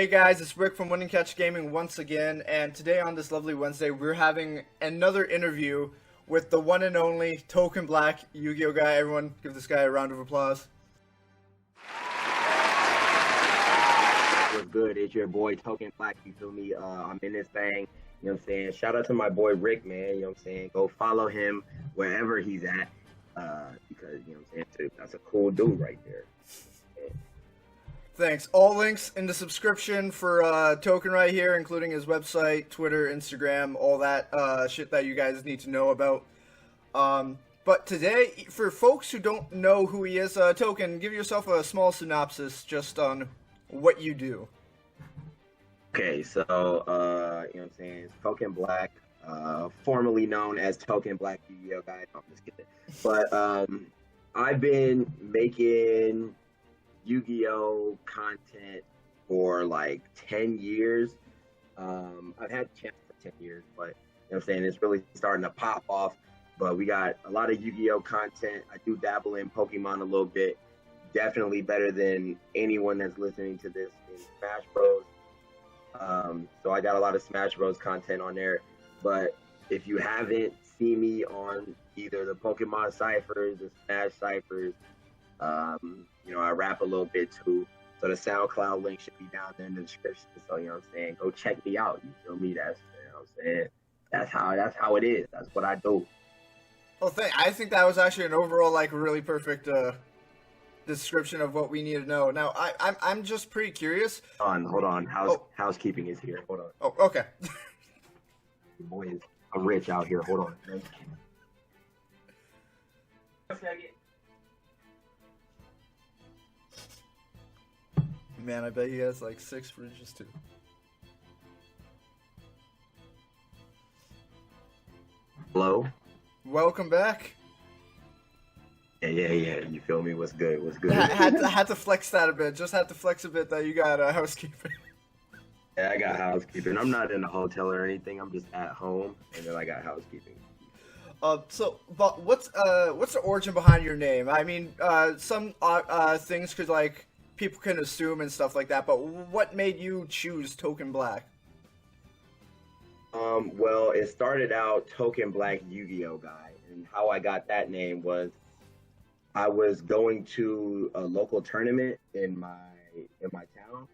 Hey guys, it's Rick from Winning Catch Gaming once again, and today on this lovely Wednesday, we're having another interview with the one and only Token Black Yu-Gi-Oh guy. Everyone, give this guy a round of applause. What's good? It's your boy Token Black. You feel me? I'm in this thing. You know what I'm saying? Shout out to my boy Rick, man. You know what I'm saying? Go follow him wherever he's at, because you know what I'm saying. That's a cool dude right there. Thanks. All links in the subscription for Token right here, including his website, Twitter, Instagram, all that shit that you guys need to know about. But today, for folks who don't know who he is, Token, give yourself a small synopsis just on what you do. Okay, so you know what I'm saying? It's Token Black, formerly known as Token Black Yu-Gi-Oh guy. No, I'm just kidding. But I've been making Yu-Gi-Oh content for like 10 years. I've had the chance for 10 years, but you know what I'm saying, it's really starting to pop off. But we got a lot of Yu-Gi-Oh content. I do dabble in Pokemon a little bit. Definitely better than anyone that's listening to this in Smash Bros. So I got a lot of Smash Bros content on there. But if you haven't seen me on either the Pokemon ciphers, the Smash ciphers, you know, I rap a little bit too. So the SoundCloud link should be down there in the description. So you know what I'm saying? Go check me out. You feel me? That's, you know what I'm saying? That's how it is. That's what I do. Well, I think that was actually an overall like really perfect description of what we need to know. Now, I'm just pretty curious. Hold on. Housekeeping is here. Hold on. Oh, okay. Your boy is rich out here. Hold on. Man, I bet he has like 6 fridges too. Hello? Welcome back. Yeah. You feel me? What's good? had to flex that a bit. Just had to flex a bit that you got housekeeping. Yeah, I got housekeeping. I'm not in a hotel or anything. I'm just at home, and then I got housekeeping. But what's the origin behind your name? I mean, some things could like people can assume and stuff like that. But what made you choose Token Black? Well, it started out Token Black Yu-Gi-Oh guy, and how I got that name was I was going to a local tournament in my town,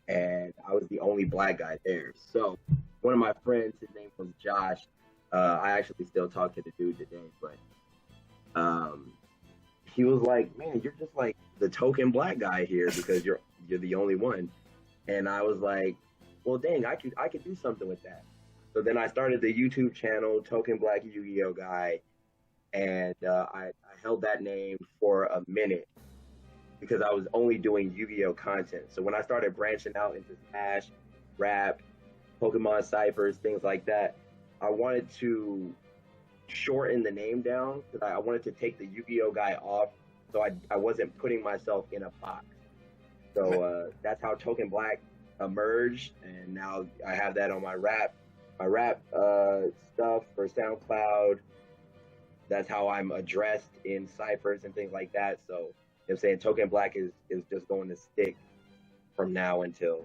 and I was the only black guy there. So one of my friends, his name was Josh. I actually still talk to the dude today, but he was like, "Man, you're just like the token black guy here because you're the only one." And I was like, well, dang, I could do something with that. So then I started the YouTube channel, Token Black Yu-Gi-Oh guy, and I held that name for a minute because I was only doing Yu-Gi-Oh content. So when I started branching out into Smash, rap, Pokemon ciphers, things like that, I wanted to shorten the name down because I wanted to take the Yu-Gi-Oh guy off, so I wasn't putting myself in a box. So that's how Token Black emerged, and now I have that on my rap stuff for SoundCloud. That's how I'm addressed in ciphers and things like that. So you know what I'm saying, Token Black is just going to stick from now until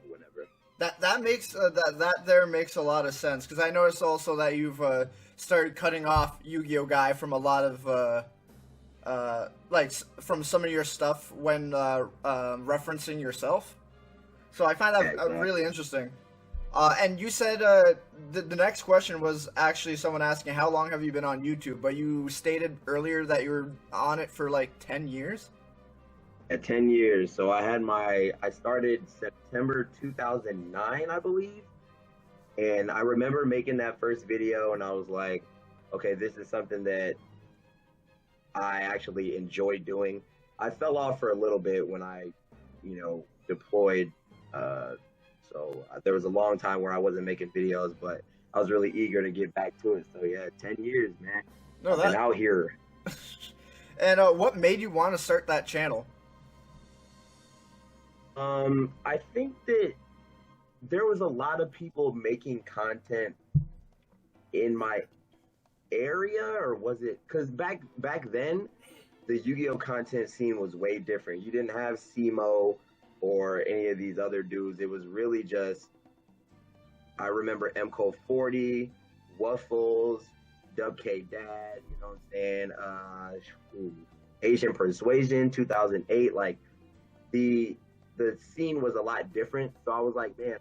whenever. That makes that there makes a lot of sense because I noticed also that you've started cutting off Yu-Gi-Oh guy from a lot of like from some of your stuff when referencing yourself. So I find that exactly. Really interesting. And you said the next question was actually someone asking how long have you been on YouTube, but you stated earlier that you were on it for like 10 years? At 10 years. So I started September 2009, I believe. And I remember making that first video and I was like, okay, this is something that I actually enjoy doing. I fell off for a little bit when I, deployed. So there was a long time where I wasn't making videos, but I was really eager to get back to it. So yeah, 10 years, man. No, I've been out here. And what made you want to start that channel? I think that there was a lot of people making content in my area, or was it because back then the Yu-Gi-Oh content scene was way different. You didn't have SEMO, or any of these other dudes. It was really just, I remember MCO 40, Waffles, Dub K Dad, you know what I'm saying? Asian Persuasion, 2008. Like the scene was a lot different. So I was like, man,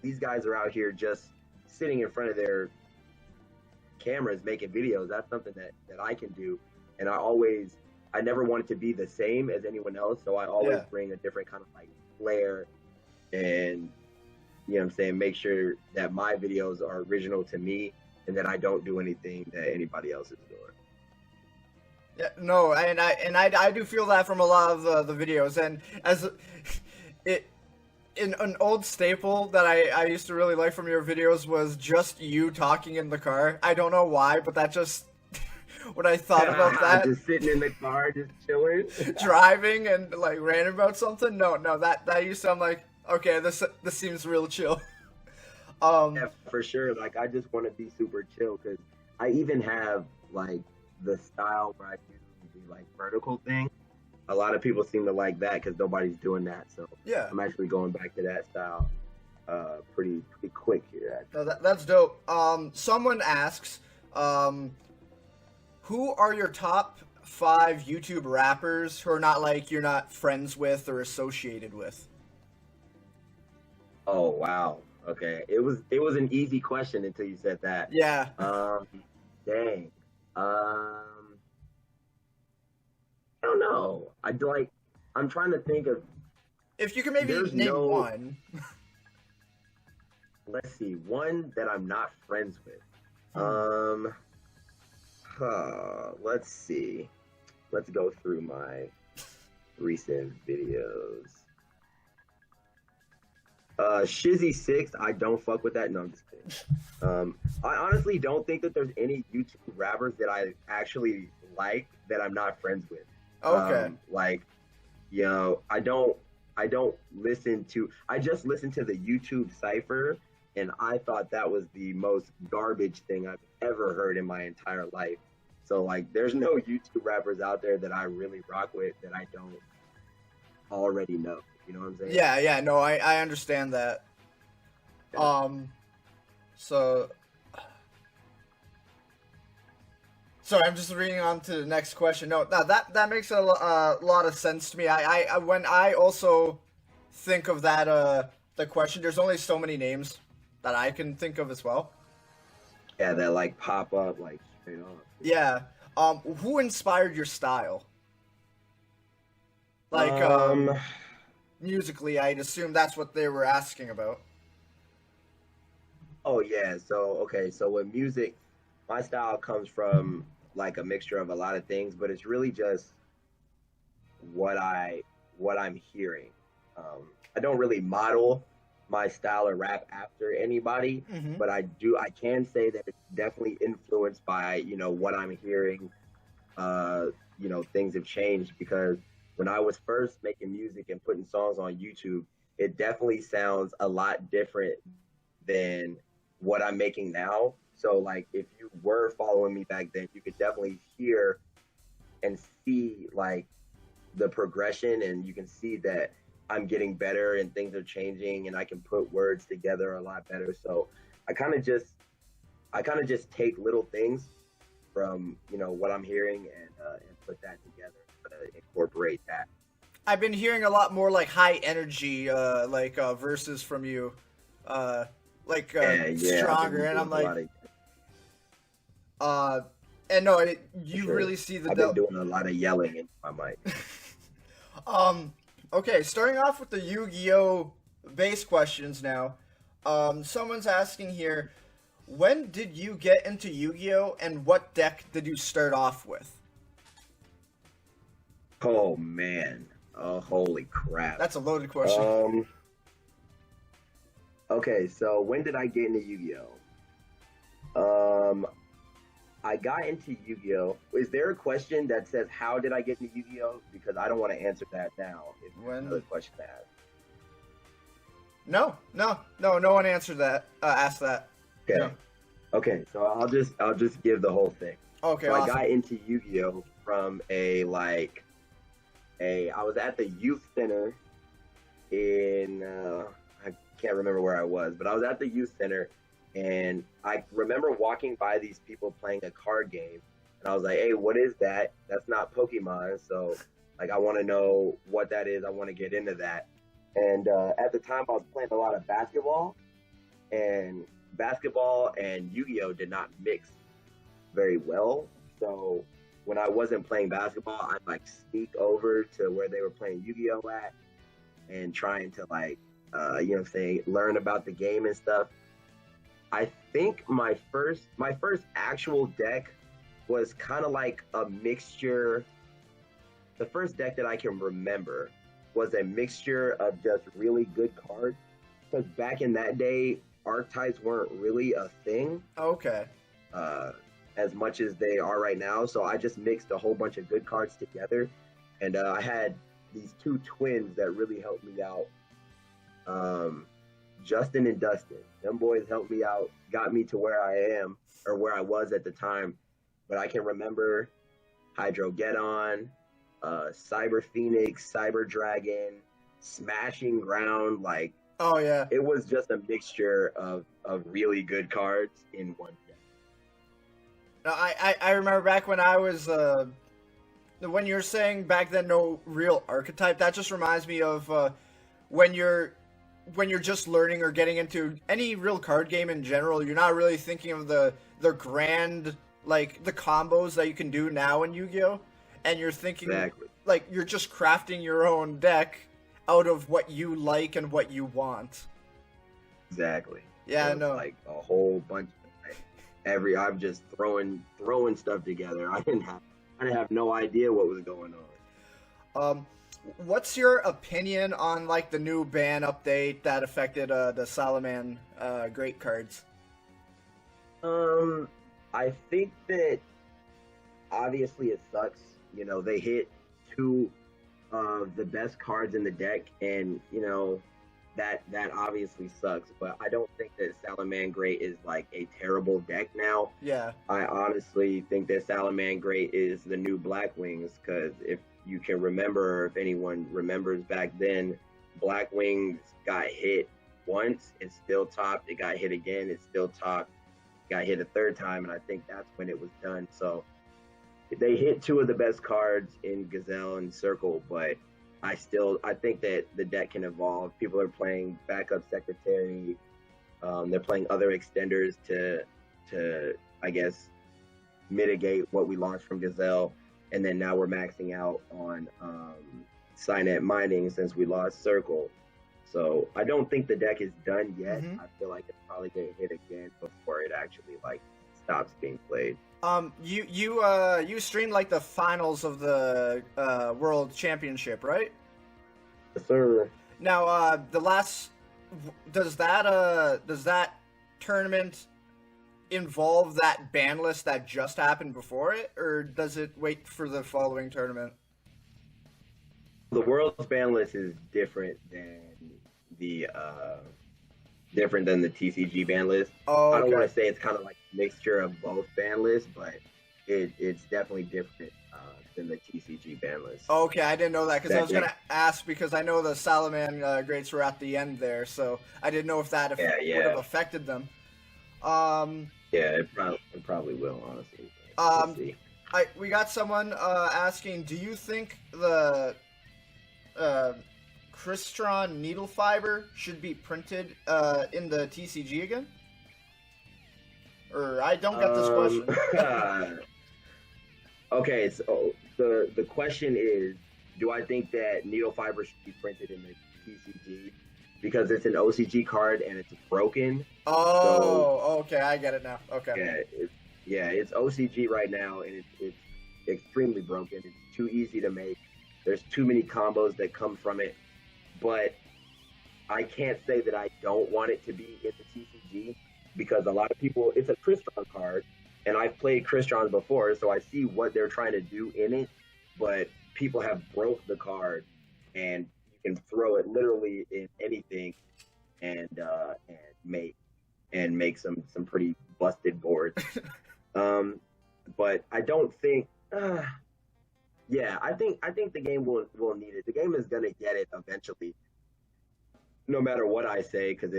these guys are out here just sitting in front of their cameras making videos. That's something that I can do. And I never wanted to be the same as anyone else. So I always bring a different kind of like flair and, you know what I'm saying, make sure that my videos are original to me and that I don't do anything that anybody else is doing. Yeah, no, and I do feel that from a lot of the videos, and as in an old staple that I used to really like from your videos was just you talking in the car. I don't know why, but that just when I thought about that, just sitting in the car, just chilling, driving and like ranting about something. No, that used to sound like, okay, this seems real chill. Yeah, for sure. Like I just want to be super chill because I even have like the style where I do the like vertical thing. A lot of people seem to like that because nobody's doing that. So yeah, I'm actually going back to that style pretty quick here. Actually. No, that's dope. Someone asks, who are your top 5 YouTube rappers who are not like you're not friends with or associated with? Oh wow. Okay. It was an easy question until you said that. Yeah. Dang. I don't know. I'm trying to think of. If you can maybe name one. Let's see. One that I'm not friends with. Let's see. Let's go through my recent videos. Shizzy 6, I don't fuck with that. No, I'm just kidding. I honestly don't think that there's any YouTube rappers that I actually like that I'm not friends with. Okay. Like, you know, I don't listen to. I just listened to the YouTube Cypher, and I thought that was the most garbage thing I've ever heard in my entire life. So like, there's no YouTube rappers out there that I really rock with that I don't already know. You know what I'm saying? Yeah, no, I understand that. Yeah. Sorry, I'm just reading on to the next question. No, that makes a lot of sense to me. I when I also think of that the question, there's only so many names that I can think of as well. Yeah, that like pop up like straight up. Yeah. Who inspired your style? Like musically, I'd assume that's what they were asking about. Oh yeah, so with music, my style comes from like a mixture of a lot of things, but it's really just what I'm hearing. I don't really model my style of rap after anybody, but I can say that it's definitely influenced by, you know, what I'm hearing. You know, things have changed because when I was first making music and putting songs on YouTube, it definitely sounds a lot different than what I'm making now. So like, if you were following me back then, you could definitely hear and see like the progression, and you can see that I'm getting better and things are changing and I can put words together a lot better. So I kind of just take little things from, you know, what I'm hearing and put that together, incorporate that. I've been hearing a lot more like high energy verses from you, stronger, and I'm like, and no, you sure. Really see the. I've been doing a lot of yelling in my mic. Okay, starting off with the Yu-Gi-Oh! Base questions now. Someone's asking here, when did you get into Yu-Gi-Oh! And what deck did you start off with? Oh man, holy crap! That's a loaded question. Okay, so when did I get into Yu-Gi-Oh? I got into Yu-Gi-Oh! Is there a question that says how did I get into Yu-Gi-Oh? Because I don't want to answer that now. If there's another question to ask. No one answered that. Asked that. Okay. No. Okay, so I'll just give the whole thing. Okay. So awesome. I got into Yu-Gi-Oh! From I was at the youth center in I can't remember where I was, but I was at the youth center, and I remember walking by these people playing a card game, and I was like, "Hey, what is that? That's not Pokemon." So, like, I want to know what that is. I want to get into that. And at the time, I was playing a lot of basketball and Yu-Gi-Oh did not mix very well. So when I wasn't playing basketball, I'd like sneak over to where they were playing Yu-Gi-Oh at and trying to like, learn about the game and stuff. I think my first actual deck was kind of like a mixture. The first deck that I can remember was a mixture of just really good cards. Because back in that day, archetypes weren't really a thing. Okay. As much as they are right now. So I just mixed a whole bunch of good cards together. And I had these two twins that really helped me out. Justin and Dustin. Them boys helped me out, got me to where I am, or where I was at the time. But I can remember Hydrogeddon, Cyber Phoenix, Cyber Dragon, Smashing Ground. Like, oh yeah, it was just a mixture of really good cards in one deck. No, I remember back when I was when you're saying back then no real archetype, that just reminds me of when you're just learning or getting into any real card game in general. You're not really thinking of the grand, like, the combos that you can do now in Yu-Gi-Oh, and you're thinking Exactly. like you're just crafting your own deck out of what you like and what you want. Exactly. Yeah, So I know. like a whole bunch of I'm just throwing stuff together. I didn't have no idea what was going on. What's your opinion on like the new ban update that affected the Salaman great cards? I think that obviously it sucks. You know, they hit two of the best cards in the deck, and you know that obviously sucks. But I don't think that Salaman Great is like a terrible deck now. Yeah. I honestly think that Salaman Great is the new Black Wings, because if you can remember, or if anyone remembers back then, Black Wings got hit once, it's still topped. It got hit again, it's still topped. Got hit a third time, and I think that's when it was done. So they hit two of the best cards in Gazelle and Circle, but I think that the deck can evolve. People are playing Backup Secretary. They're playing other extenders to I guess mitigate what we lost from Gazelle, and then now we're maxing out on Signet Mining since we lost Circle. So I don't think the deck is done yet. Mm-hmm. I feel like it's probably gonna hit again before it actually like stops being played. You streamed like the finals of the World Championship, right? Yes, sir. Now, does that tournament involve that ban list that just happened before it, or does it wait for the following tournament? The world's ban list is different than the TCG ban list. Oh, okay. I don't want to say it's kind of like a mixture of both ban lists, but it's definitely different than the TCG ban list. Okay, I didn't know that, because I was going to ask, because I know the Salaman greats were at the end there, so I didn't know if that would have affected them. It probably will, honestly. We'll see. We got someone asking, do you think the Crystron needle fiber should be printed in the TCG again? Or I don't get this question. Okay, so the question is, do I think that needle fiber should be printed in the TCG because it's an OCG card and it's broken? Oh, okay, I get it now. Okay. Yeah, it's OCG right now, and it's extremely broken. It's too easy to make. There's too many combos that come from it. But I can't say that I don't want it to be in the TCG, because a lot of people, it's a Crystron card, and I've played Crystrons before, so I see what they're trying to do in it, but people have broke the card, and you can throw it literally in anything and make some pretty busted boards. But I don't think I think the game will need it. The game is gonna get it eventually. no matter what I say, because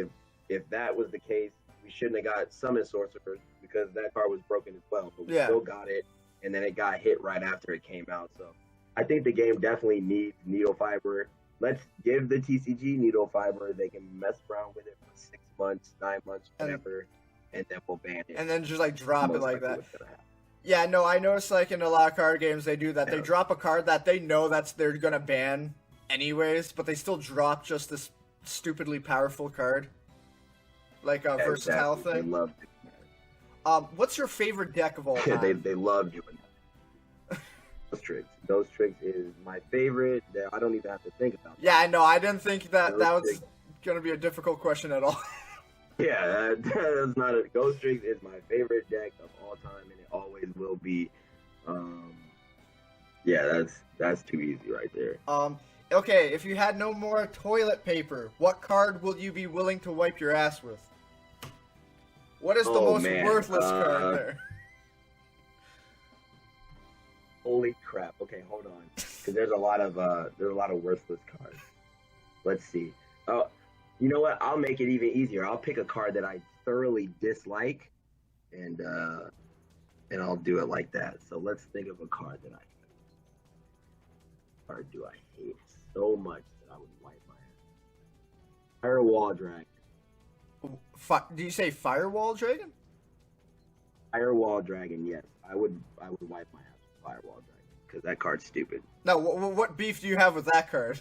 if that was the case, we shouldn't have got Summon Sorcerer because that card was broken as well. But we still got it, and then it got hit right after it came out. So I think the game definitely needs Needle Fiber. Let's give the TCG Needle Fiber. They can mess around with it for 6 months, 9 months, whatever, and then we'll ban it. And then just like drop it like that. Yeah, no, I noticed like in a lot of card games they do that. They drop a card that they know they're gonna ban anyways, but they still drop just this stupidly powerful card, like a versatile thing. They love it. What's your favorite deck of all time? they love doing that. Those tricks is my favorite. I don't even have to think about. Yeah, I know. I didn't think that was gonna be a difficult question at all. Yeah, that's not a Ghost Tricks is my favorite deck of all time, and it always will be. Yeah, that's too easy right there. Okay, if you had no more toilet paper, what card will you be willing to wipe your ass with? What is the most worthless card there? Holy crap! Okay, hold on, because there's a lot of worthless cards. Let's see. Oh, you know what? I'll make it even easier. I'll pick a card that I thoroughly dislike, and I'll do it like that. So let's think of a card that I hate so much that I would wipe my ass. Firewall Dragon. Do you say Firewall Dragon? Firewall Dragon, yes. I would wipe my ass with Firewall Dragon because that card's stupid. No, what beef do you have with that card?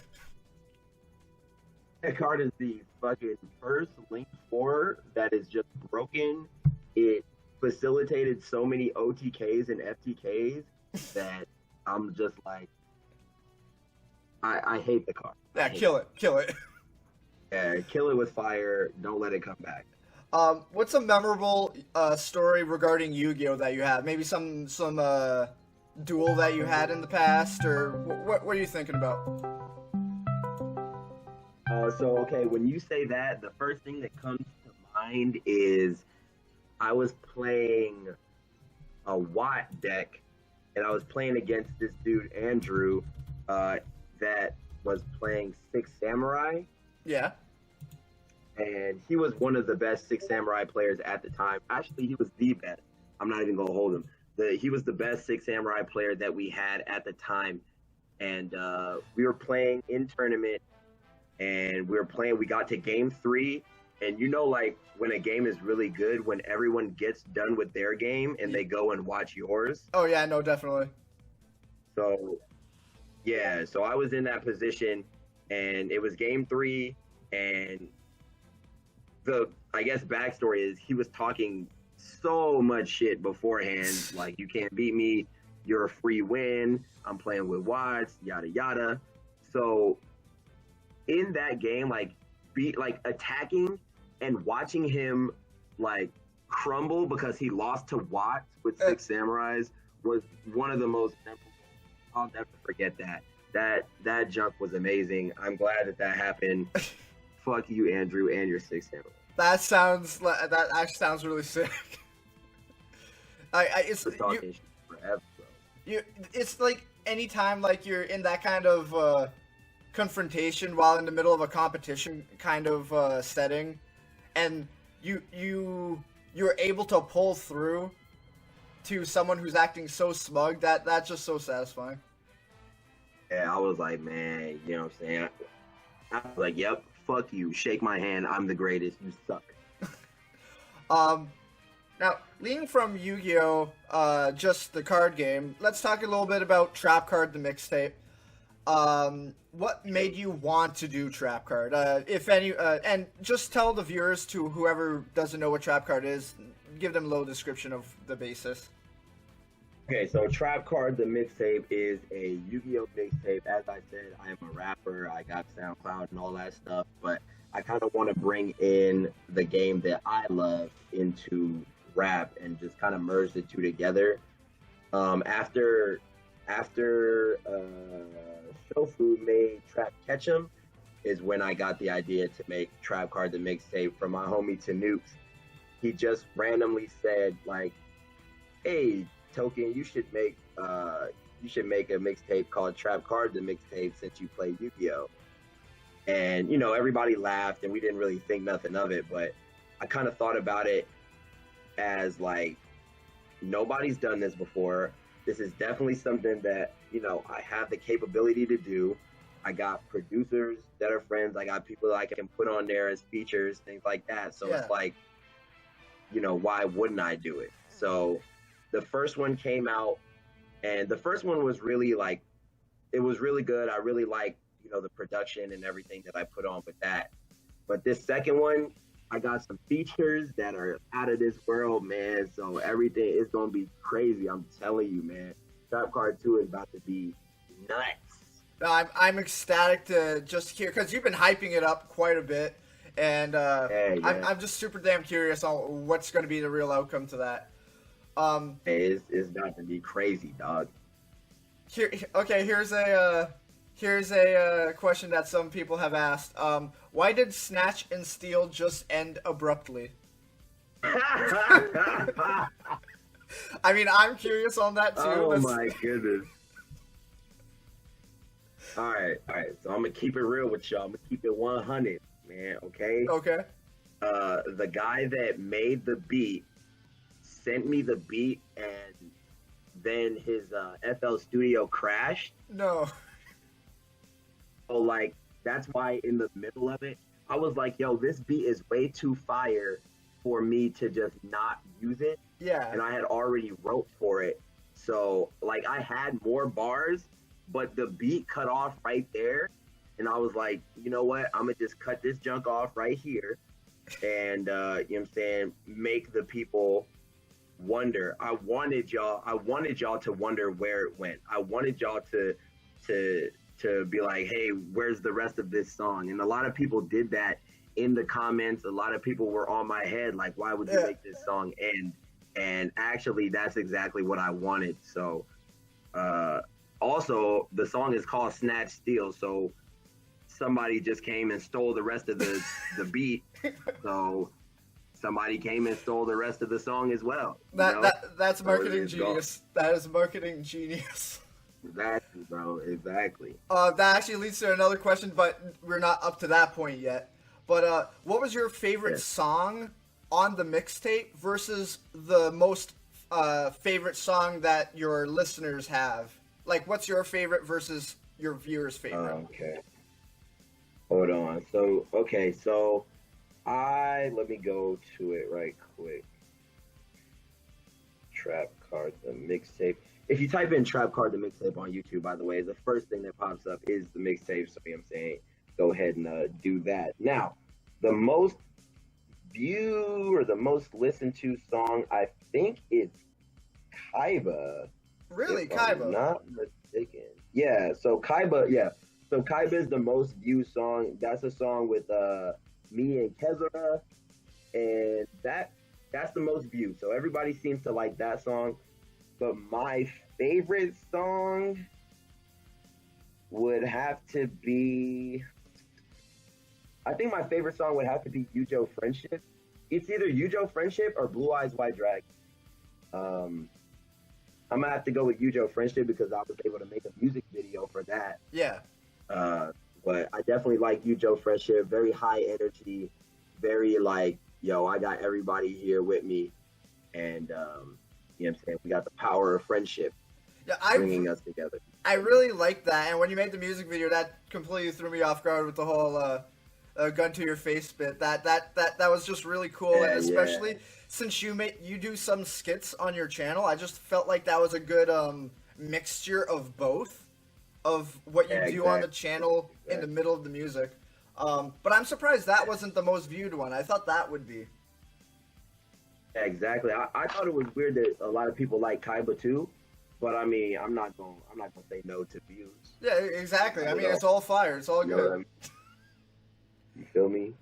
That card is the fucking first Link 4 that is just broken. It facilitated so many OTKs and FTKs that I'm just like, I hate the card. Yeah, kill it. Yeah, kill it with fire. Don't let it come back. What's a memorable story regarding Yu-Gi-Oh that you have? Maybe some duel that you had in the past, or what are you thinking about? So okay, when you say that, the first thing that comes to mind is I was playing a Watt deck, and I was playing against this dude Andrew, that was playing Six Samurai. Yeah. And he was one of the best Six Samurai players at the time. Actually, he was the best. I'm not even gonna hold him. He was the best Six Samurai player that we had at the time, and we were playing in tournament. And we got to game 3, and you know, like when a game is really good, when everyone gets done with their game and they go and watch yours. Oh yeah, no, definitely. So, yeah, so I was in that position, and it was game 3, and I guess backstory is he was talking so much shit beforehand, like you can't beat me, you're a free win, I'm playing with Watts, yada yada. So in that game, attacking and watching him like crumble because he lost to Watts with Six Samurais was one of the most memorable. I'll never forget that. That junk was amazing. I'm glad that happened. Fuck you, Andrew, and your Six Samurai. That actually sounds really sick. It's talking forever, bro. It's like anytime like you're in that kind of confrontation while in the middle of a competition kind of setting, and you're able to pull through to someone who's acting so smug, that's just so satisfying. Yeah, I was like, man, you know what I'm saying? I was like, yep, fuck you, shake my hand, I'm the greatest, you suck. Now, leading from Yu-Gi-Oh, just the card game, let's talk a little bit about Trap Card the Mixtape. What made you want to do Trap Card? If any, and just tell the viewers, to whoever doesn't know what Trap Card is, give them a little description of the basis. Okay, so Trap Card the Mixtape is a Yu-Gi-Oh mixtape. As I said, I am a rapper, I got SoundCloud and all that stuff, but I kind of want to bring in the game that I love into rap and just kind of merge the two together. After Shofu made Trap Ketchum is when I got the idea to make Trap Card the Mixtape from my homie Tanoops. He just randomly said like, hey, Token, you should make a mixtape called Trap Card the Mixtape since you play Yu-Gi-Oh. And you know, everybody laughed, and we didn't really think nothing of it. But I kind of thought about it as like nobody's done this before. This is definitely something that, you know, I have the capability to do. I got producers that are friends. I got people that I can put on there as features, things like that. So it's like, you know, why wouldn't I do it? So the first one came out, and the first one was really like, it was really good. I really liked, you know, the production and everything that I put on with that. But this second one, I got some features that are out of this world, man. So everything is gonna be crazy. I'm telling you, man. Trap Card 2 is about to be nuts. No, I'm ecstatic to just hear, because you've been hyping it up quite a bit, and I'm just super damn curious on what's going to be the real outcome to that. Hey, it's about to be crazy, dog. Here's a question that some people have asked. Why did Snatch and Steal just end abruptly? I mean, I'm curious on that too. Oh my goodness. All right. So I'm gonna keep it real with y'all. I'm gonna keep it 100, man. Okay. Okay. The guy that made the beat sent me the beat, and then his FL Studio crashed. No. So like that's why in the middle of it, I was like, "Yo, this beat is way too fire for me to just not use it." Yeah. And I had already wrote for it, so like I had more bars, but the beat cut off right there, and I was like, you know what? I'm gonna just cut this junk off right here, and you know what I'm saying, make the people wonder. I wanted y'all to wonder where it went. I wanted y'all to be like, hey, where's the rest of this song? And a lot of people did that in the comments. A lot of people were on my head like, why would you make this song end? And actually, that's exactly what I wanted. So also, the song is called Snatch Steal, so somebody just came and stole the rest of the beat. So somebody came and stole the rest of the song as well. That's marketing genius. That is marketing genius. Exactly, bro. Exactly. That actually leads to another question, but we're not up to that point yet. But what was your favorite song on the mixtape versus the most favorite song that your listeners have? Like, what's your favorite versus your viewers' favorite? Okay. Hold on. So let me go to it right quick. Trap Card the mixtape. If you type in Trap Card the mixtape on YouTube, by the way, the first thing that pops up is the mixtape. So you know what I'm saying, go ahead and do that. Now, the most viewed or the most listened to song, I think it's Kaiba. Really, if Kaiba? I'm not mistaken. Yeah. So Kaiba. Yeah. So Kaiba is the most viewed song. That's a song with me and Kezura, and that's the most viewed. So everybody seems to like that song. But my favorite song would have to be, I think my favorite song would have to be Yujo Friendship. It's either Yujo Friendship or Blue Eyes White Dragon. I'm gonna have to go with Yujo Friendship because I was able to make a music video for that. Yeah. But I definitely like Yujo Friendship. Very high energy, very like, yo, I got everybody here with me, and you know what I'm saying, we got the power of friendship bringing us together. I really like that, and when you made the music video, that completely threw me off guard with the whole gun to your face bit. That was just really cool, and especially since you do some skits on your channel, I just felt like that was a good mixture of both of what you do on the channel in the middle of the music. But I'm surprised that wasn't the most viewed one. I thought that would be. Yeah, exactly. I thought it was weird that a lot of people like Kaiba too, but I mean, I'm not gonna say no to views. Yeah, exactly. I mean, it's all fire. It's all good. I mean? You feel me?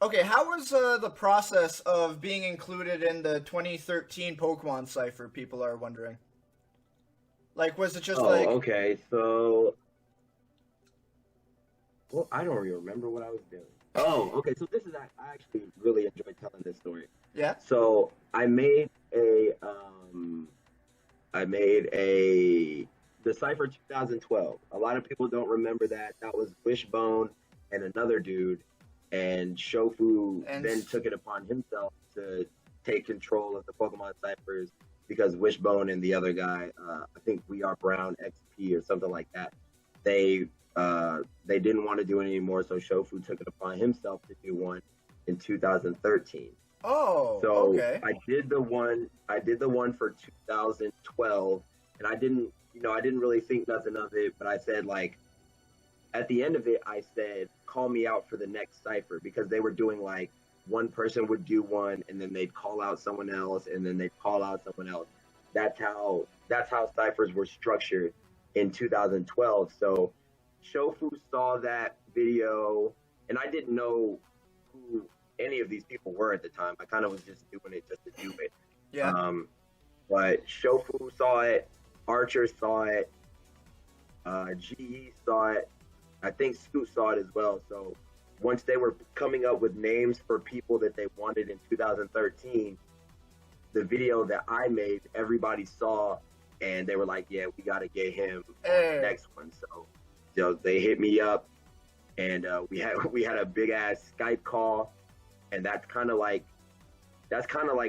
Okay, how was the process of being included in the 2013 Pokemon Cypher? People are wondering. Like, was it just okay, so... Well, I don't even remember what I was doing. Oh, okay, so this is... I actually really enjoyed telling this story. Yeah? So, I made a the Cypher 2012. A lot of people don't remember that. That was Wishbone and another dude, and Shofu And then took it upon himself to take control of the Pokemon ciphers because Wishbone and the other guy, I think We Are Brown XP or something like that, they didn't want to do it anymore, so Shofu took it upon himself to do one in 2013. oh, So okay. I did the one for 2012, and I didn't really think nothing of it, but I said, like, at the end of it, I said, call me out for the next cipher, because they were doing, like, one person would do one, and then they'd call out someone else, and then they'd call out someone else. That's how ciphers were structured in 2012. So Shofu saw that video, and I didn't know who any of these people were at the time. I kind of was just doing it just to do it. Yeah. But Shofu saw it, Archer saw it, GE saw it, I think Scoot saw it as well. So once they were coming up with names for people that they wanted in 2013, the video that I made, everybody saw, and they were like, yeah, we got to get him on the next one. So, they hit me up, and we had a big ass Skype call, and that's kind of like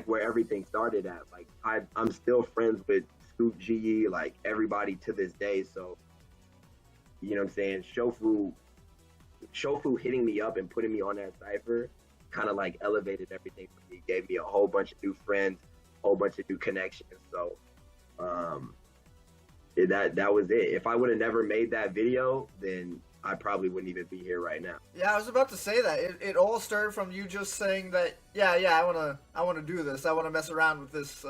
where everything started at. Like, I'm still friends with Scoot, GE, like everybody to this day. So, you know what I'm saying? Shofu hitting me up and putting me on that cipher kind of like elevated everything for me. Gave me a whole bunch of new friends, a whole bunch of new connections. So that was it. If I would have never made that video, then I probably wouldn't even be here right now. Yeah, I was about to say that. It all started from you just saying that, I wanna do this. I wanna mess around with this,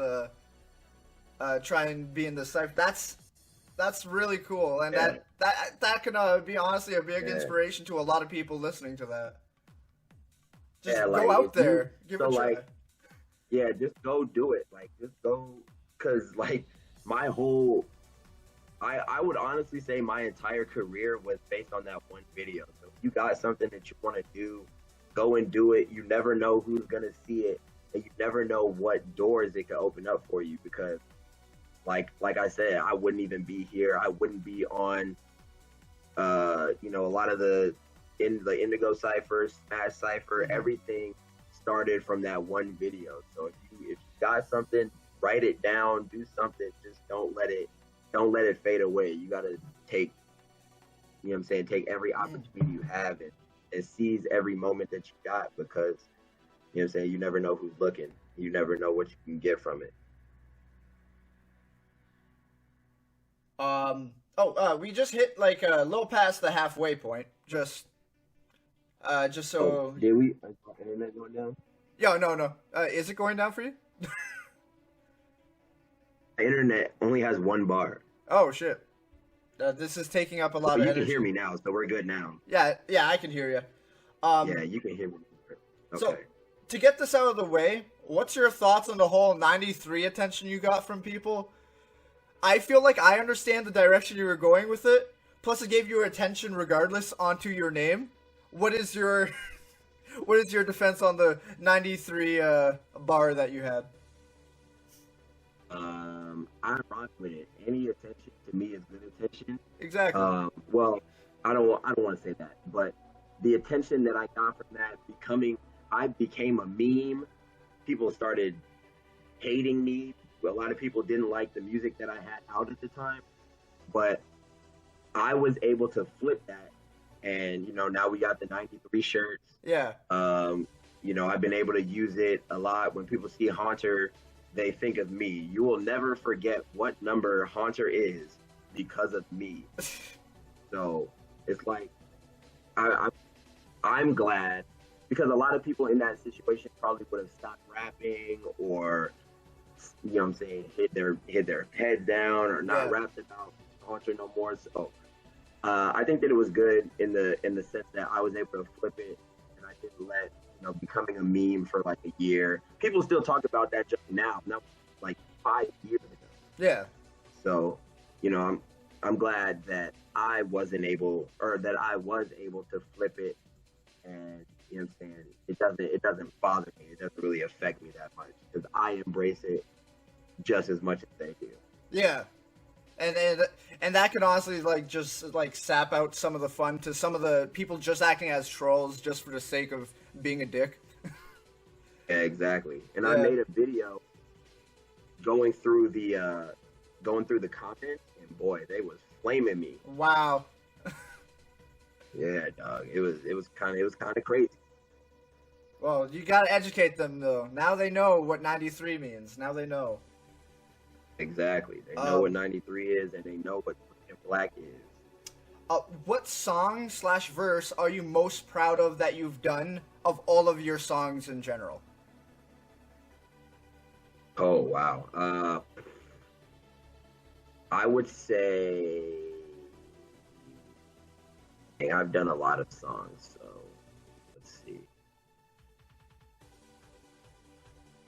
try and be in this cipher. That's really cool, and Yeah. that can be honestly a big inspiration to a lot of people listening to that. Just go out there, give it a try. Yeah, just go do it. Like, just go, because like my whole, I would honestly say my entire career was based on that one video. So if you got something that you want to do, go and do it. You never know who's gonna see it, and you never know what doors it could open up for you, because like I said, I wouldn't even be here. I wouldn't be on, a lot of the Indigo Cypher, Smash Cypher, everything started from that one video. So if you got something, write it down, do something. Just don't let it fade away. You gotta take, take every opportunity you have and seize every moment that you got, because you never know who's looking. You never know what you can get from it. We just hit like a little past the halfway point. Just so. Did we? Is my internet going down? Yo, no. Is it going down for you? The internet only has one bar. Oh shit. This is taking up a lot of energy. You can hear me now, so we're good now. Yeah, I can hear you. Yeah, you can hear me. Okay. So, to get this out of the way, what's your thoughts on the whole 93 attention you got from people? I feel like I understand the direction you were going with it. Plus, it gave you attention regardless onto your name. What is your defense on the 93 bar that you had? I rock with it. Any attention to me is good attention. Exactly. Well, I don't want to say that, but the attention that I got from that, I became a meme. People started hating me. A lot of people didn't like the music that I had out at the time, but I was able to flip that, and now we got the 93 shirts. Yeah. I've been able to use it a lot. When people see Haunter, they think of me. You will never forget what number Haunter is because of me. So it's like I'm glad, because a lot of people in that situation probably would have stopped rapping, or hit their head down, or not rapped about Haunter no more. So I think that it was good in the sense that I was able to flip it, and I didn't let becoming a meme for like a year. People still talk about that just now, not like 5 years ago. Yeah. So I'm glad that I was able to flip it, and it doesn't bother me. It doesn't really affect me that much, because I embrace it just as much as they do. Yeah. and and that can honestly like just like sap out some of the fun to some of the people just acting as trolls just for the sake of being a dick. Yeah, exactly. And I Yeah. made a video going through the comments, and boy, they was flaming me. Wow. Yeah, dog. It was kind of crazy. Well, you gotta educate them though. Now they know what 93 means. Now they know. Exactly. They know what 93 is, and they know what black is. What song slash verse are you most proud of that you've done of all of your songs in general? Oh wow. I would say, hey, I've done a lot of songs, so let's see.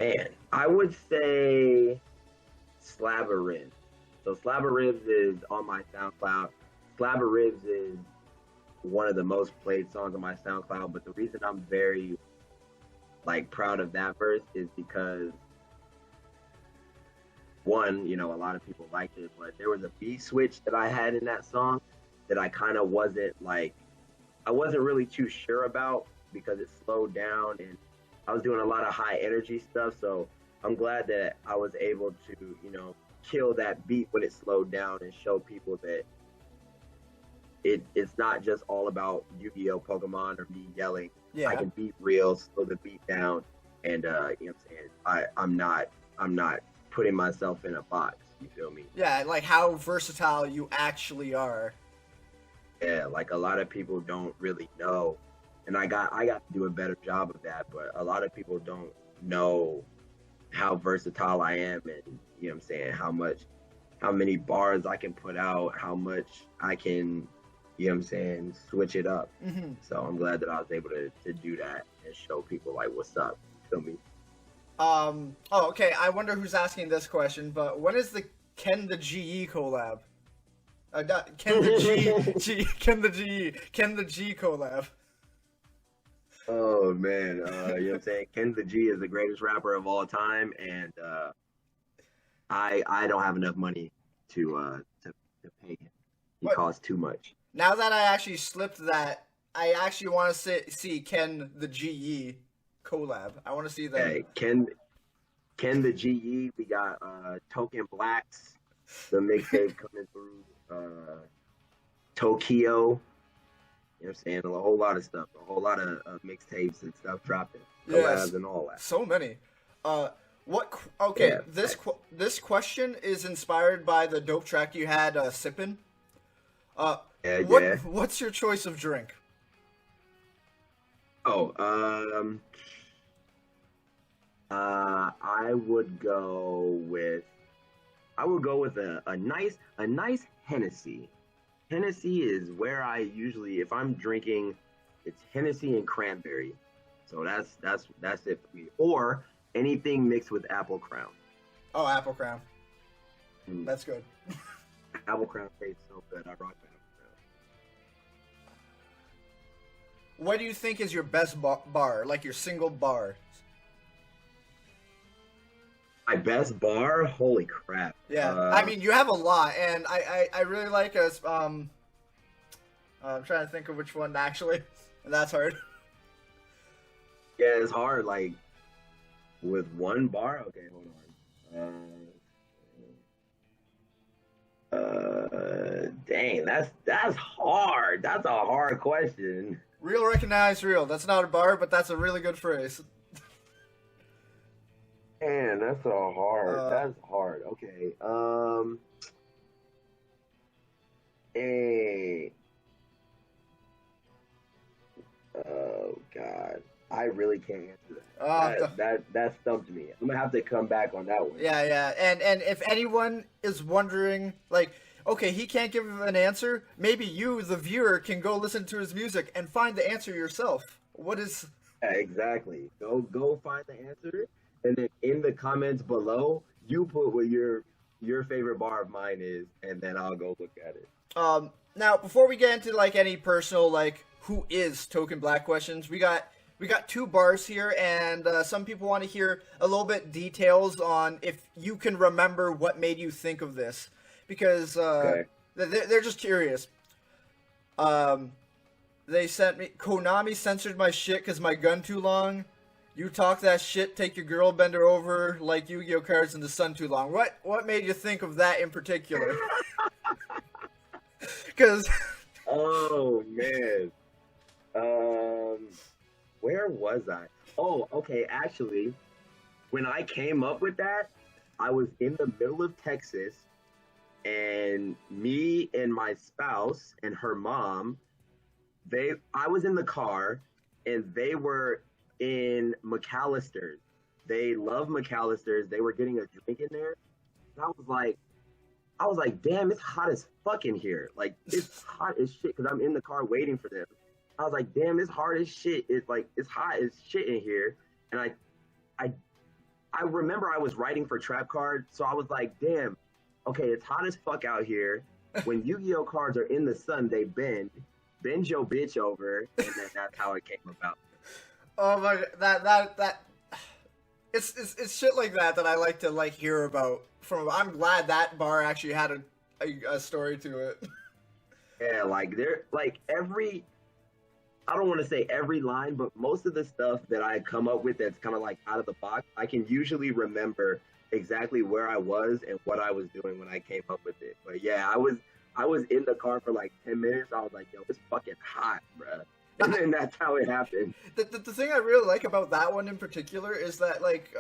Man, I would say Slab of Ribs. So Slab of Ribs is on my SoundCloud. Slab of Ribs is one of the most played songs on my SoundCloud, but the reason I'm very like proud of that verse is because one, a lot of people liked it, but there was a beat switch that I had in that song that I kind of I wasn't really too sure about because it slowed down and I was doing a lot of high energy stuff. So I'm glad that I was able to, kill that beat when it slowed down and show people that it's not just all about Yu-Gi-Oh, Pokemon, or me yelling. Yeah. I can beat real, slow the beat down, and you know what I'm saying? I'm not putting myself in a box. You feel me? Yeah, like how versatile you actually are. Yeah, like a lot of people don't really know, and I got to do a better job of that. But a lot of people don't know how versatile I am, and you know what I'm saying, how many bars I can put out, how much I can, you know what I'm saying, switch it up. Mm-hmm. So I'm glad that I was able to do that and show people like what's up. Feel me? Oh, okay. I wonder who's asking this question, but when is the Ken the GE collab? Not Ken the Ken the G collab. Oh man, you know what I'm saying? Ken the G is the greatest rapper of all time, and I don't have enough money to pay him. He costs too much. Now that I actually slipped that, I actually want to see Ken the GE collab. I want to see that. Hey, Ken the GE. We got Token Blacks, the mixtape coming through. Tokyo. You know what I'm saying? A whole lot of stuff. A whole lot of mixtapes and stuff dropping. Collabs and all that. So many. Okay, Yeah, this question is inspired by the dope track you had, Sippin'. What's your choice of drink? Oh, I would go with a nice Hennessy. Hennessy is where I usually, if I'm drinking, it's Hennessy and cranberry. So that's it for me. Or anything mixed with Apple Crown. Oh, Apple Crown. That's good. Apple Crown tastes so good. I rock that. What do you think is your best bar? Like your single bar? My best bar? Holy crap. Yeah, I mean, you have a lot, and I really like us. I'm trying to think of which one actually, and that's hard. Yeah, it's hard. Like with one bar. Okay, hold on. Dang, that's hard. That's a hard question. Real recognize real. That's not a bar, but that's a really good phrase. Man, that's hard. Okay. Hey. Oh God, I really can't answer that. That stumped me. I'm gonna have to come back on that one. Yeah. And if anyone is wondering, like, okay, he can't give an answer, maybe you, the viewer, can go listen to his music and find the answer yourself. What is? Yeah, exactly. Go find the answer. And then in the comments below, you put what your favorite bar of mine is, and then I'll go look at it. Now before we get into like any personal like who is Token Black questions, we got two bars here, and some people want to hear a little bit details on if you can remember what made you think of this. because Okay. they're just curious. They sent me Konami censored my shit because my gun too long. You talk that shit, take your girl, bend her over like Yu-Gi-Oh cards in the sun too long. What made you think of that in particular? Because Oh man. Where was I? Oh, okay. Actually, when I came up with that, I was in the middle of Texas, and me and my spouse and her mom, I was in the car, and they were in McAllister's. They love McAllister's. They were getting a drink in there, and I was like, damn, it's hot as fuck in here. Like, it's hot as shit because I'm in the car waiting for them. I was like, damn, it's hard as shit. It's like, it's hot as shit in here. And I remember I was writing for Trap Card, so I was like, damn, okay, it's hot as fuck out here. When Yu-Gi-Oh cards are in the sun, they bend. Bend your bitch over, and then that's how it came about. oh my, that it's shit like that I like to like hear about. I'm glad that bar actually had a story to it. Yeah, like I don't want to say every line, but most of the stuff that I come up with that's kind of like out of the box, I can usually remember exactly where I was and what I was doing when I came up with it. But yeah, I was in the car for like 10 minutes. I was like, yo, it's fucking hot, bruh. And then that's how it happened. The thing I really like about that one in particular is that like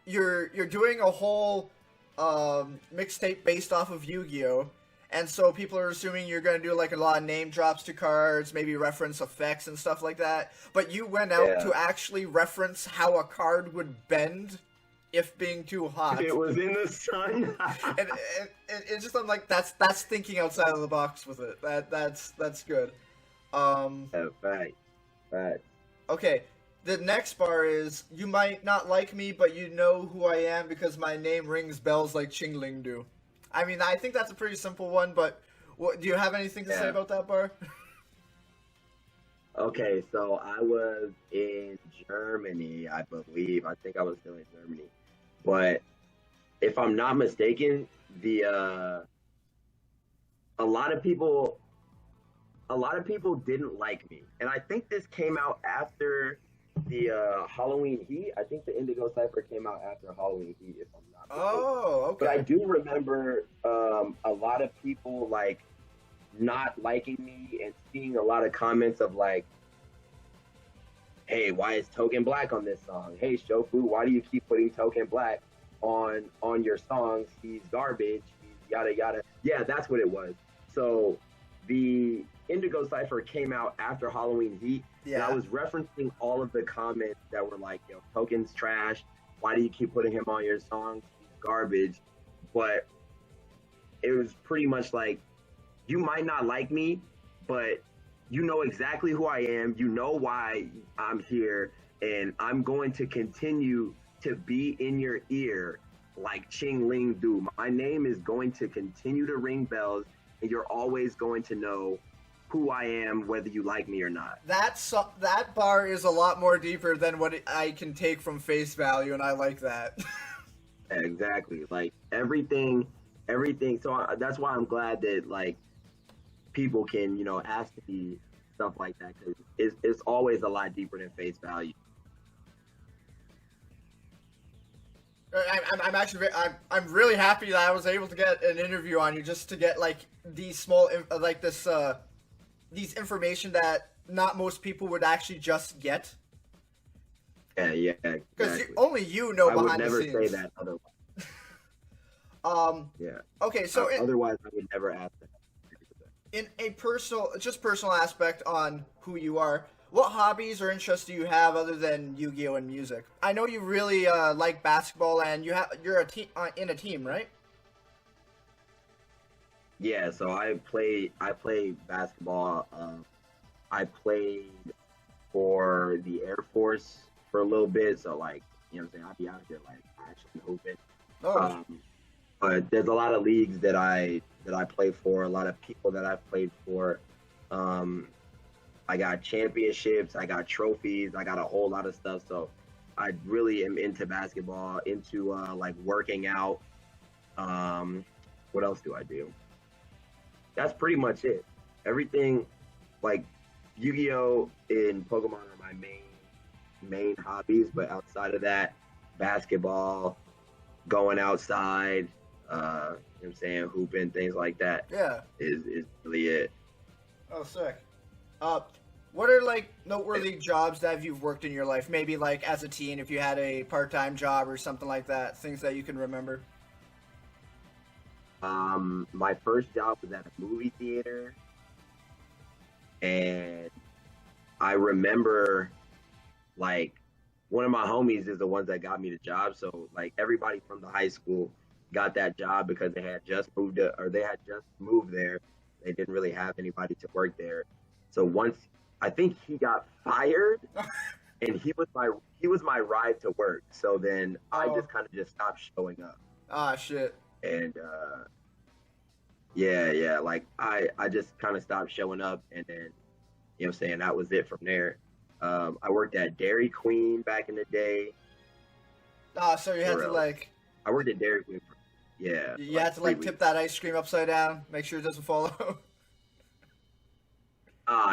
you're doing a whole mixtape based off of Yu-Gi-Oh! And so people are assuming you're going to do like a lot of name drops to cards, maybe reference effects and stuff like that. But you went out to actually reference how a card would bend if being too hot. It was in the sun. and it's just, I'm like, that's thinking outside of the box with it. That's good. Right. Okay, the next bar is, you might not like me, but you know who I am because my name rings bells like Ching Ling do. I mean, I think that's a pretty simple one, but do you have anything to say about that bar? Okay, so I was in Germany, I believe. I think I was still in Germany. But if I'm not mistaken, a lot of people didn't like me. And I think this came out after the Halloween Heat. I think the Indigo Cypher came out after Halloween Heat, if I'm not mistaken. Oh, okay. But I do remember a lot of people like not liking me and seeing a lot of comments of like, hey, why is Token Black on this song? Hey, Shofu, why do you keep putting Token Black on your songs? He's garbage. He's yada yada. Yeah, that's what it was. So the Indigo Cypher came out after Halloween Heat, and I was referencing all of the comments that were like, yo, Token's trash. Why do you keep putting him on your songs? He's garbage. But it was pretty much like, you might not like me, but you know exactly who I am. You know why I'm here, and I'm going to continue to be in your ear like Ching Ling do. My name is going to continue to ring bells, and you're always going to know who I am, whether you like me or not. That bar is a lot more deeper than what I can take from face value, and I like that. Exactly. Like everything. So that's why I'm glad that like people can, ask me stuff like that, because it's always a lot deeper than face value. I'm actually I'm really happy that I was able to get an interview on you, just to get like these small like this these information that not most people would actually just get. Yeah, because exactly. only you know behind the scenes. I would never say that otherwise. Yeah. Okay, so otherwise I would never ask that. In a personal aspect on who you are, what hobbies or interests do you have other than Yu-Gi-Oh and music? I know you really like basketball, and you're a team in a team, right? Yeah, so I play basketball. I played for the Air Force for a little bit, so like, what I'm saying, I'll be out here like actually hooping. Oh. But there's a lot of leagues that I play for, a lot of people that I've played for. I got championships, I got trophies, I got a whole lot of stuff. So I really am into basketball, into like working out. What else do I do? That's pretty much it. Everything, like Yu-Gi-Oh and Pokemon are my main hobbies, but outside of that, basketball, going outside, you know what I'm saying, hooping, things like that. Yeah. Is really it. Oh, sick. What are like noteworthy jobs that you've worked in your life? Maybe like as a teen, if you had a part-time job or something like that. Things that you can remember. My first job was at a movie theater, and I remember like one of my homies is the ones that got me the job. So like everybody from the high school got that job because they had just moved there. They didn't really have anybody to work there. So once I think he got fired, and he was my ride to work. So then I just kind of just stopped showing up. Ah, shit. And yeah, like I just kind of stopped showing up, and then you know what I'm saying, that was it from there. I worked at Dairy Queen back in the day. Ah, so you had to like. I worked at Dairy Queen. Yeah. You had to like tip that ice cream upside down, make sure it doesn't fall out.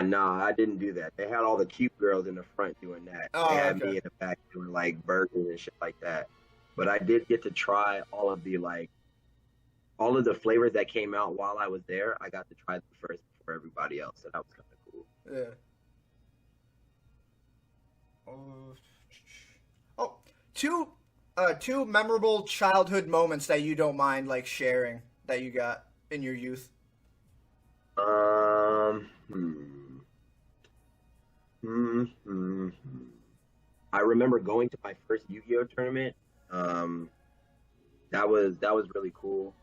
No, I didn't do that. They had all the cute girls in the front doing that. Oh, they had okay. me in the back doing like burgers and shit like that. But I did get to try all of the flavors that came out while I was there. I got to try them first before everybody else, so that was kind of cool. Yeah. Oh, two memorable childhood moments that you don't mind like sharing that you got in your youth. I remember going to my first Yu-Gi-Oh tournament. That was really cool.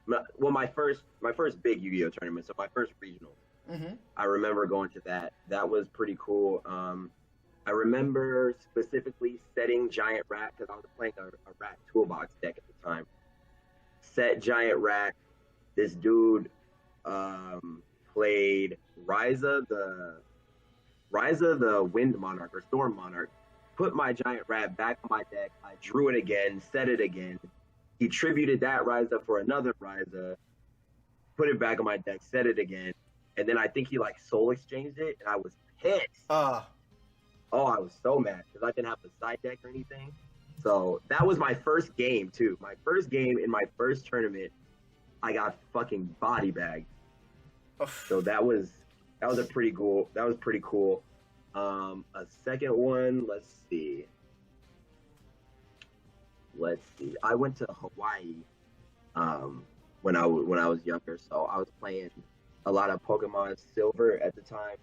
Well, my first big Yu-Gi-Oh tournament, so my first regional. Mm-hmm. I remember going to that. That was pretty cool. I remember specifically setting Giant Rat because I was playing a Rat Toolbox deck at the time. Set Giant Rat. This dude played Ryza the Wind Monarch or Storm Monarch. Put my Giant Rat back on my deck. I drew it again, set it again. He tributed that Ryza for another Ryza. Put it back on my deck, set it again. And then I think he like soul exchanged it, and I was pissed. Oh, I was so mad because I didn't have the side deck or anything. So that was my first game too. My first game in my first tournament, I got fucking body bagged. So that was pretty cool. That was pretty cool. A second one, let's see. I went to Hawaii when I was younger, so I was playing a lot of Pokemon Silver at the time.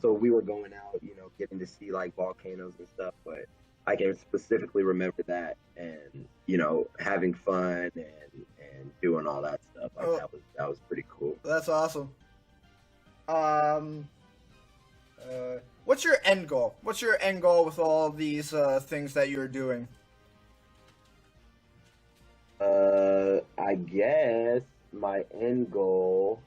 So we were going out, you know, getting to see like volcanoes and stuff, but I can specifically remember that and, you know, having fun and doing all that stuff. Like that was pretty cool. That's awesome. What's your end goal? What's your end goal with all these things that you're doing? I guess my end goal,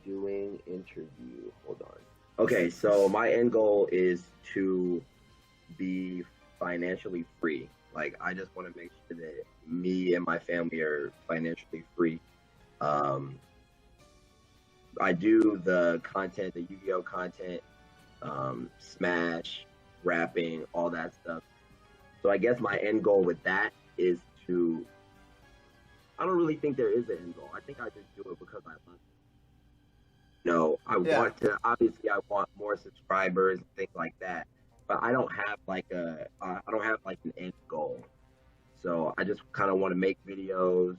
doing interview. Hold on. Okay, so my end goal is to be financially free. Like, I just want to make sure that me and my family are financially free. I do the content, the Yu-Gi-Oh content, Smash, rapping, all that stuff. So I guess my end goal with that is to, I don't really think there is an end goal. I think I just do it because I love it. No, I want to, obviously I want more subscribers and things like that, but I don't have like an end goal. So I just kind of want to make videos,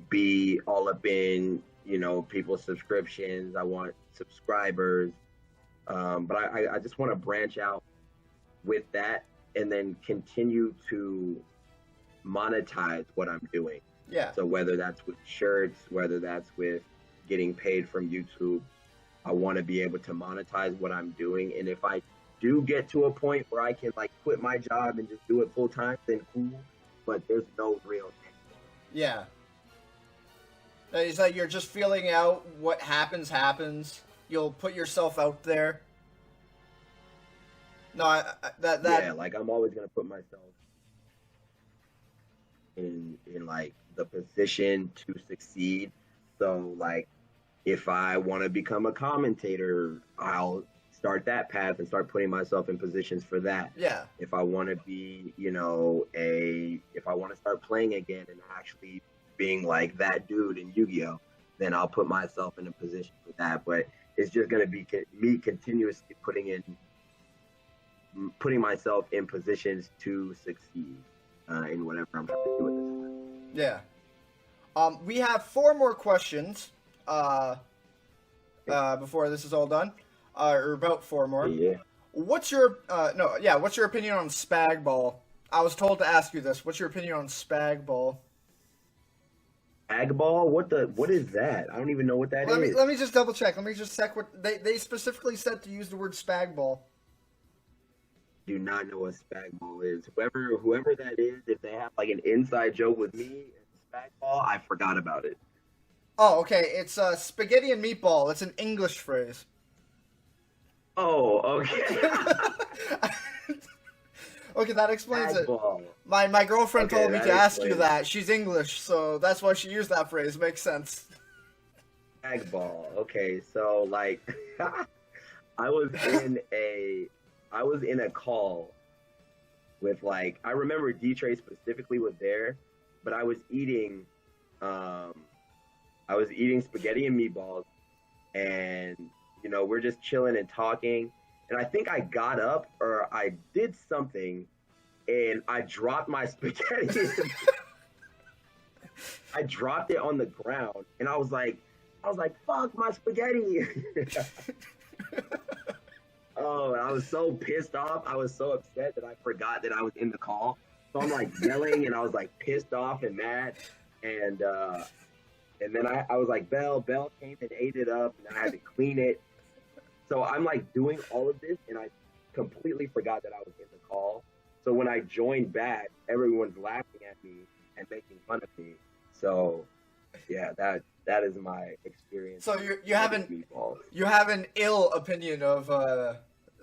be all up in, you know, people's subscriptions. I want subscribers. But I just want to branch out with that and then continue to monetize what I'm doing. Yeah. So whether that's with shirts, whether that's with getting paid from YouTube, I want to be able to monetize what I'm doing. And if I do get to a point where I can like quit my job and just do it full time, then cool. But there's no real thing. Yeah. It's like you're just feeling out what happens. You'll put yourself out there. No, Yeah, like I'm always gonna put myself. in like the position to succeed. So like if I want to become a commentator, I'll start that path and start putting myself in positions for that. Yeah. If I want to be, if I want to start playing again and actually being like that dude in Yu-Gi-Oh, then I'll put myself in a position for that. But it's just going to be me continuously putting myself in positions to succeed in whatever I'm trying to do at this time. Yeah. We have 4 more questions before this is all done, or about 4 more. Yeah. What's your What's your opinion on Spag Ball? I was told to ask you this. What's your opinion on Spag Ball? Spag Ball? What is that? I don't even know what that is. Let me just double check. Let me just check what they specifically said to use the word Spag Ball. Do not know what Spag Ball is. Whoever that is, if they have like an inside joke with me and Spag Ball, I forgot about it. Oh, okay. It's spaghetti and meatball. It's an English phrase. Oh, okay. Okay, that explains Spag it. Ball. My girlfriend told me to ask you explains that. She's English, so that's why she used that phrase. Makes sense. Spag Ball. Okay, so like I was in a call with like I remember D-Trey specifically was there, but I was eating spaghetti and meatballs, and we're just chilling and talking, and I think I got up or I did something and I dropped my spaghetti. I dropped it on the ground and I was like, fuck my spaghetti. Oh, I was so pissed off. I was so upset that I forgot that I was in the call. So I'm like yelling and I was like pissed off and mad. And then I was like, Bell came and ate it up and I had to clean it. So I'm like doing all of this and I completely forgot that I was in the call. So when I joined back, everyone's laughing at me and making fun of me. So yeah, that is my experience. So you have an ill opinion of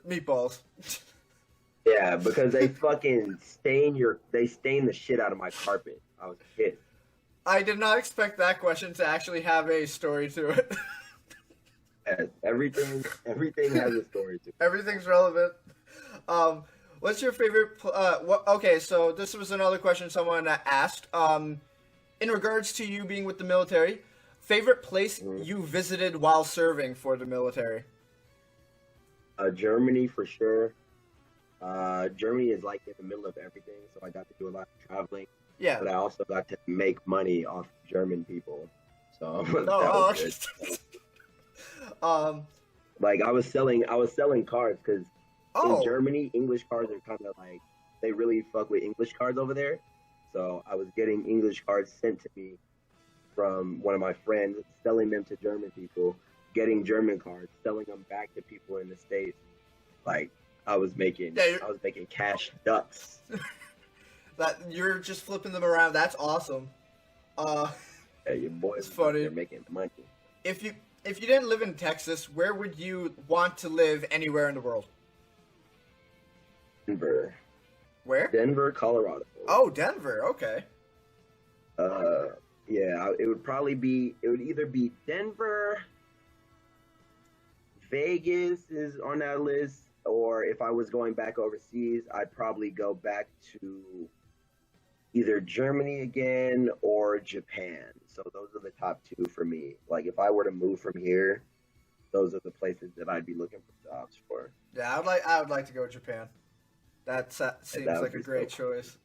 meatballs. Yeah, because they fucking stain the shit out of my carpet. I was pissed. I did not expect that question to actually have a story to it. Yes, everything has a story to it. Everything's relevant. What's your favorite? Okay, so this was another question someone asked. In regards to you being with the military, favorite place you visited while serving for the military? Germany for sure. Germany is like in the middle of everything, so I got to do a lot of traveling. Yeah. But I also got to make money off German people. So like I was selling cards because in Germany, English cards are kind of like they really fuck with English cards over there. So I was getting English cards sent to me from one of my friends, selling them to German people, getting German cards, selling them back to people in the States. Like I was making cash ducks. That you're just flipping them around. That's awesome. Yeah, your boys funny. They're making money. If you didn't live in Texas, where would you want to live anywhere in the world? Denver. Where? Denver, Colorado. Oh, Denver. Okay. Yeah, it would either be Denver, Vegas is on that list, or if I was going back overseas, I'd probably go back to either Germany again or Japan. So those are the top 2 for me. Like if I were to move from here, those are the places that I'd be looking for jobs for. Yeah, I would like to go to Japan. That seems like a great choice.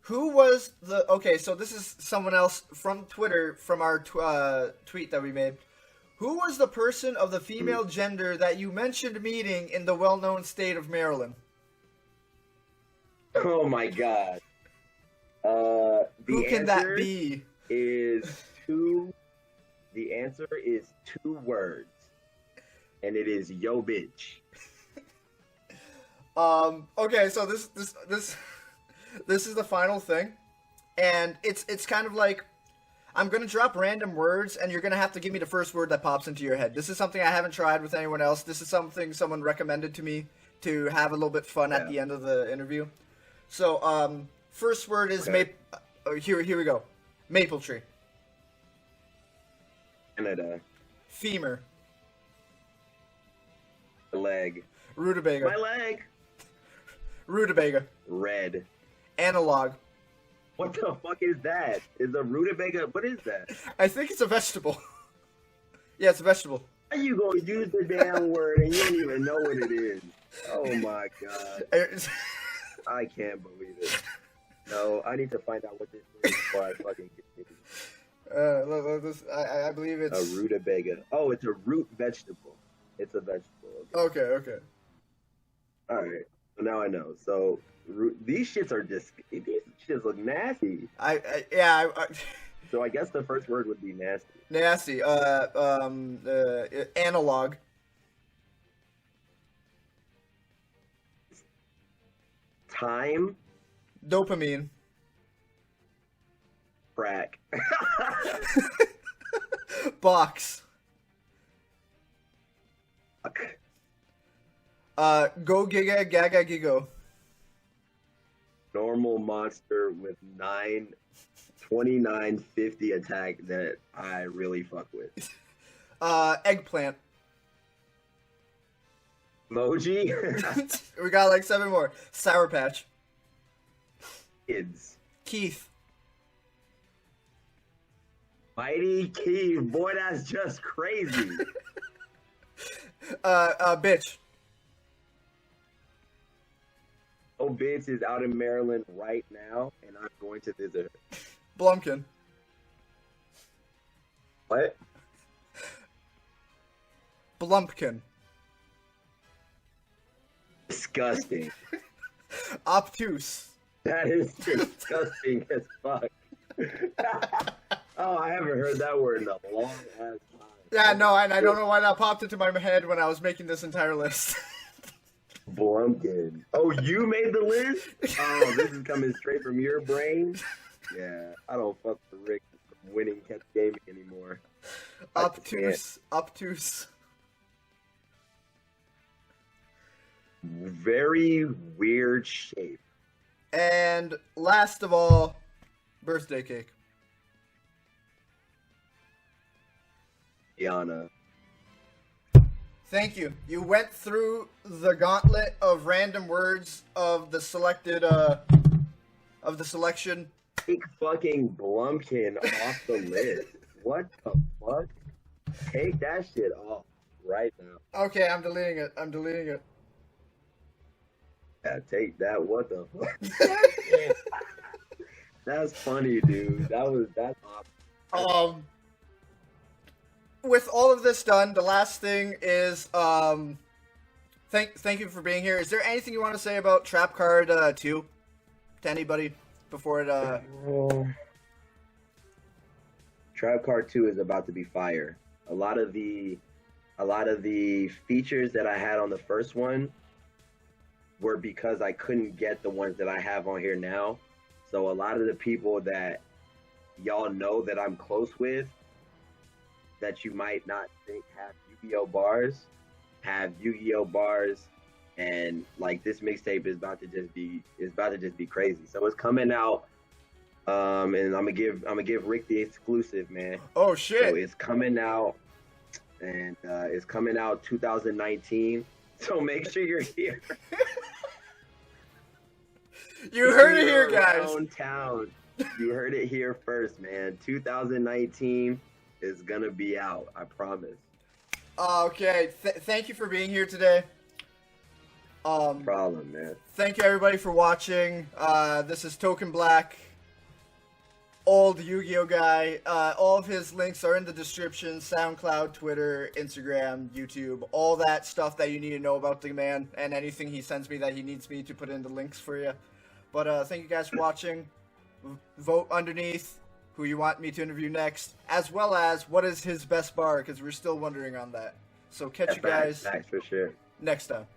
Who was so this is someone else from Twitter, from our tweet that we made. Who was the person of the female gender that you mentioned meeting in the well-known state of Maryland? Oh my God. Who can that be? The answer is 2 words. And it is yo bitch. Okay, so this is the final thing, and it's kind of like I'm gonna drop random words, and you're gonna have to give me the first word that pops into your head. This is something I haven't tried with anyone else. This is something someone recommended to me to have a little bit fun at the end of the interview. So, first word is Okay. here we go. Maple tree. Canada. Femur. Leg. Rutabaga. My leg. Rutabaga. Red. Analog. What the fuck is that? Is a rutabaga? What is that? I think it's a vegetable. Yeah, it's a vegetable. How you gonna use the damn word and you don't even know what it is? Oh my god. I can't believe it. No, I need to find out what this is before I fucking continue. I believe it's A rutabaga. Oh, it's a root vegetable. It's a vegetable. Okay. Alright. So now I know. So these shits are just these shits look nasty. Yeah. So I guess the first word would be nasty. Nasty. Analog. Time. Dopamine. Crack. Box. Fuck. Go Giga Gaga Gigo. Normal monster with 2950 attack that I really fuck with. Eggplant. Emoji. We got like 7 more. Sour Patch. Kids. Keith. Mighty Keith. Boy, that's just crazy. Bitch. Oh, bitch is out in Maryland right now, and I'm going to visit her. Blumpkin. What? Blumpkin. Disgusting. Obtuse. That is disgusting as fuck. Oh, I haven't heard that word in a long ass time. Yeah, no, and I don't know why that popped into my head when I was making this entire list. Blumpkin. Oh, you made the list? Oh, this is coming straight from your brain? Yeah, I don't fuck with Rick winning catch gaming anymore. Obtuse. Very weird shape. And last of all, birthday cake. Yana. Thank you. You went through the gauntlet of random words of the selected selection. Take fucking Blumpkin off the list. What the fuck? Take that shit off right now. Okay, I'm deleting it. Yeah, take that. What the fuck? That's funny, dude. That's awesome. With all of this done, the last thing is thank you for being here. Is there anything you want to say about Trap Card 2 to anybody before it Trap Card 2 is about to be fire. A lot of the features that I had on the first one were because I couldn't get the ones that I have on here now. So a lot of the people that y'all know that I'm close with, that you might not think have Yu-Gi-Oh bars, have Yu-Gi-Oh bars, and like this mixtape is about to just be crazy. So it's coming out, and I'm gonna give Rick the exclusive, man. Oh shit! So it's coming out, and it's coming out 2019. So make sure you're here. You heard it here, guys. Town. You heard it here first, man. 2019 is gonna be out. I promise. Okay. Thank you for being here today. Problem, man. Thank you everybody for watching. This is Token Black, old Yu-Gi-Oh guy. All of his links are in the description: SoundCloud, Twitter, Instagram, YouTube, all that stuff that you need to know about the man, and anything he sends me that he needs me to put in the links for you. But thank you guys for watching. Vote underneath who you want me to interview next, as well as what is his best bar, because we're still wondering on that. So catch you guys Facts for sure. next time.